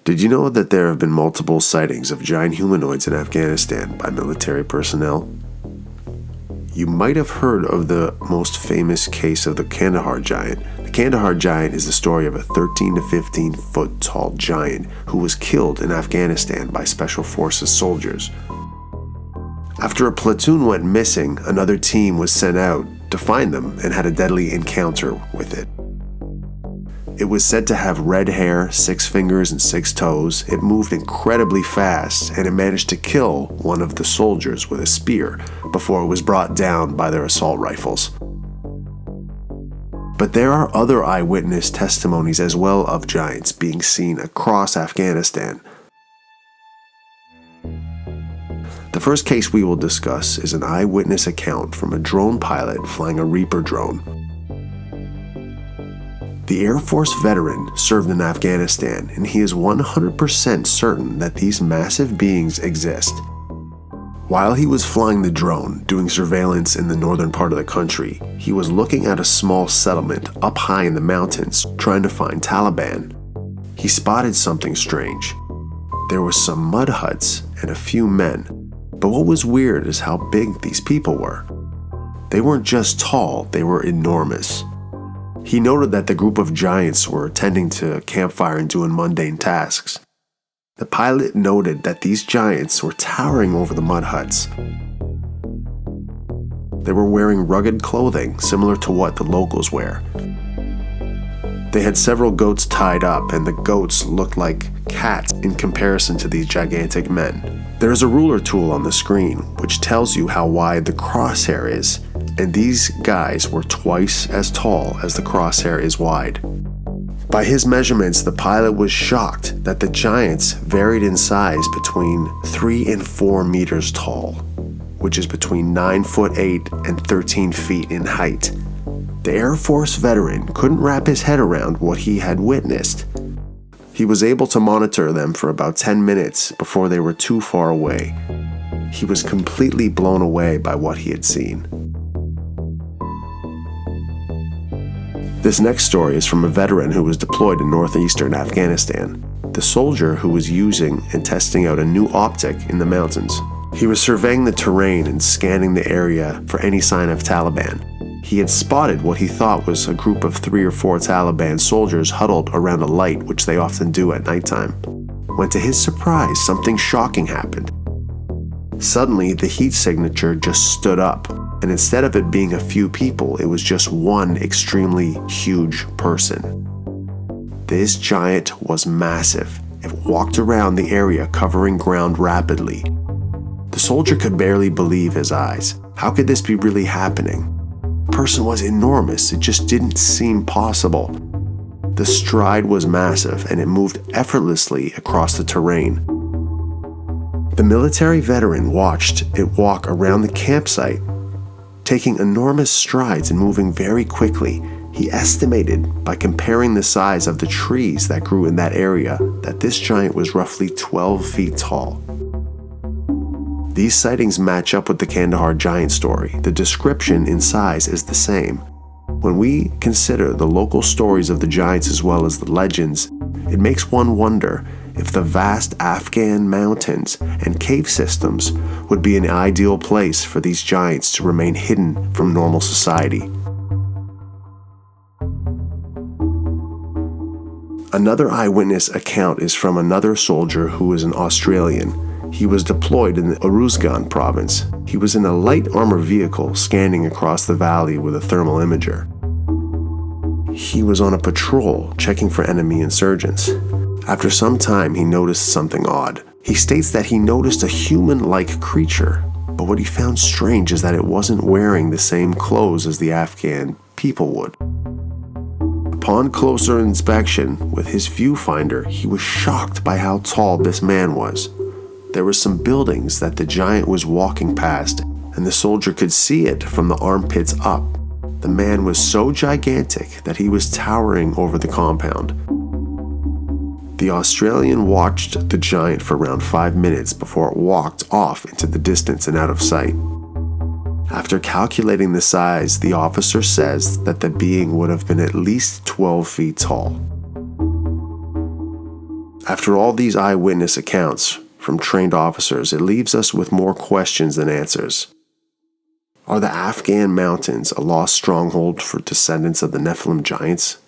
Did you know that there have been multiple sightings of giant humanoids in Afghanistan by military personnel? You might have heard of the most famous case of the Kandahar giant. The Kandahar giant is the story of a 13 to 15 foot tall giant who was killed in Afghanistan by Special Forces soldiers. After a platoon went missing, another team was sent out to find them and had a deadly encounter with it. It was said to have red hair, 6 fingers, and 6 toes. It moved incredibly fast, and it managed to kill one of the soldiers with a spear before it was brought down by their assault rifles. But there are other eyewitness testimonies as well of giants being seen across Afghanistan. The first case we will discuss is an eyewitness account from a drone pilot flying a Reaper drone. The Air Force veteran served in Afghanistan, and he is 100% certain that these massive beings exist. While he was flying the drone, doing surveillance in the northern part of the country, he was looking at a small settlement up high in the mountains, trying to find Taliban. He spotted something strange. There were some mud huts and a few men, but what was weird is how big these people were. They weren't just tall, they were enormous. He noted that the group of giants were tending to a campfire and doing mundane tasks. The pilot noted that these giants were towering over the mud huts. They were wearing rugged clothing similar to what the locals wear. They had several goats tied up, and the goats looked like cats in comparison to these gigantic men. There is a ruler tool on the screen which tells you how wide the crosshair is, and these guys were twice as tall as the crosshair is wide. By his measurements, the pilot was shocked that the giants varied in size between 3 and 4 meters tall, which is between 9'8" and 13 feet in height. The Air Force veteran couldn't wrap his head around what he had witnessed. He was able to monitor them for about 10 minutes before they were too far away. He was completely blown away by what he had seen. This next story is from a veteran who was deployed in northeastern Afghanistan. The soldier who was using and testing out a new optic in the mountains. He was surveying the terrain and scanning the area for any sign of Taliban. He had spotted what he thought was a group of 3 or 4 Taliban soldiers huddled around a light, which they often do at nighttime. When to his surprise, something shocking happened. Suddenly, the heat signature just stood up, and instead of it being a few people, it was just one extremely huge person. This giant was massive. It walked around the area, covering ground rapidly. The soldier could barely believe his eyes. How could this be really happening? The person was enormous. It just didn't seem possible. The stride was massive, and it moved effortlessly across the terrain. The military veteran watched it walk around the campsite, taking enormous strides and moving very quickly. He estimated, by comparing the size of the trees that grew in that area, that this giant was roughly 12 feet tall. These sightings match up with the Kandahar giant story. The description in size is the same. When we consider the local stories of the giants as well as the legends, it makes one wonder if the vast Afghan mountains and cave systems would be an ideal place for these giants to remain hidden from normal society. Another eyewitness account is from another soldier who is an Australian. He was deployed in the Uruzgan province. He was in a light armor vehicle scanning across the valley with a thermal imager. He was on a patrol checking for enemy insurgents. After some time, he noticed something odd. He states that he noticed a human-like creature, but what he found strange is that it wasn't wearing the same clothes as the Afghan people would. Upon closer inspection with his viewfinder, he was shocked by how tall this man was. There were some buildings that the giant was walking past, and the soldier could see it from the armpits up. The man was so gigantic that he was towering over the compound. The Australian watched the giant for around 5 minutes before it walked off into the distance and out of sight. After calculating the size, the officer says that the being would have been at least 12 feet tall. After all these eyewitness accounts from trained officers, it leaves us with more questions than answers. Are the Afghan mountains a lost stronghold for descendants of the Nephilim giants?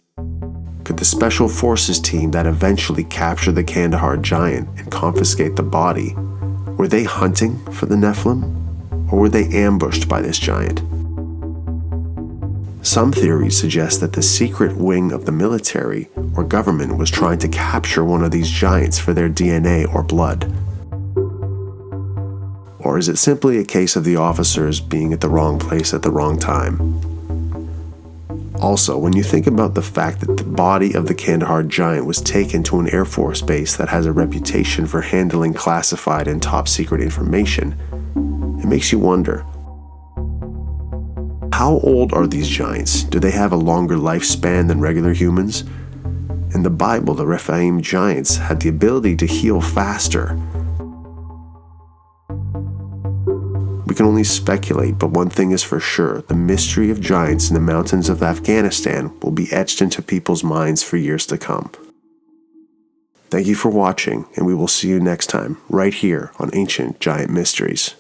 Could the special forces team that eventually captured the Kandahar giant and confiscate the body, were they hunting for the Nephilim, or were they ambushed by this giant? Some theories suggest that the secret wing of the military or government was trying to capture one of these giants for their DNA or blood. Or is it simply a case of the officers being at the wrong place at the wrong time? Also, when you think about the fact that the body of the Kandahar giant was taken to an Air Force base that has a reputation for handling classified and top secret information, it makes you wonder, how old are these giants? Do they have a longer lifespan than regular humans? In the Bible, the Rephaim giants had the ability to heal faster. We can only speculate, but one thing is for sure, the mystery of giants in the mountains of Afghanistan will be etched into people's minds for years to come. Thank you for watching, and we will see you next time, right here on Ancient Giant Mysteries.